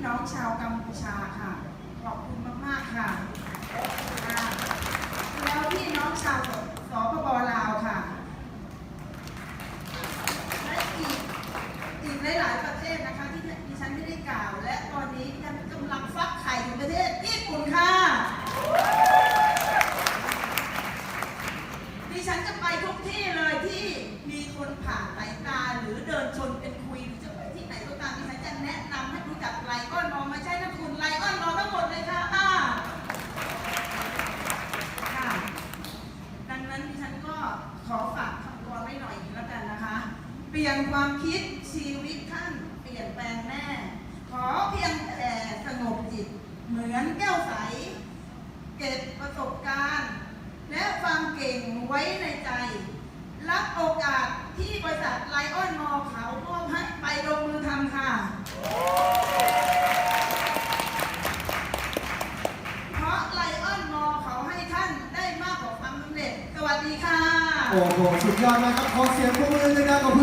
น้องชาวกัมพูชาค่ะขอบคุณมากๆค่ะแล้วพี่น้องชาวสปป.ลาวค่ะและอีกหลายๆประเทศนะคะที่ดิฉันไม่ได้กล่าวและตอนนี้ดิฉันกำลังฟักไข่อยู่ประเทศญี่ปุ่นค่ะดิฉันจะไปทุกที่เลยที่มีคนผ่านสายตาหรือเดินชนเป็นคุยหรือจะไปที่ไหนก็ตามดิฉันจะแนะนำให้รู้จักไลออนมอลไม่ใช่นะคุณไลออนมอลทั้งหมดเลยค่ะดังนั้นดิฉันก็ขอฝากคำกรไว้หน่อยแล้วกันนะคะเปลี่ยนความคิดชีวิตท่านเปลี่ยนแปลงแน่ขอเพียงแต่สงบจิตเหมือนแก้วใสเก็บประสบการณ์และความเก่งไว้ในใจรับโอกาสที่บริษัทไลออนมอลเขามอบให้ไปลงมือทำค่ะเพราะไลออนมอลเขาให้ท่านได้มากกว่าความสำเร็จสวัสดีค่ะโอ้โหสุดยอดมากครับขอเสียงปรบมือในการขอบคุณ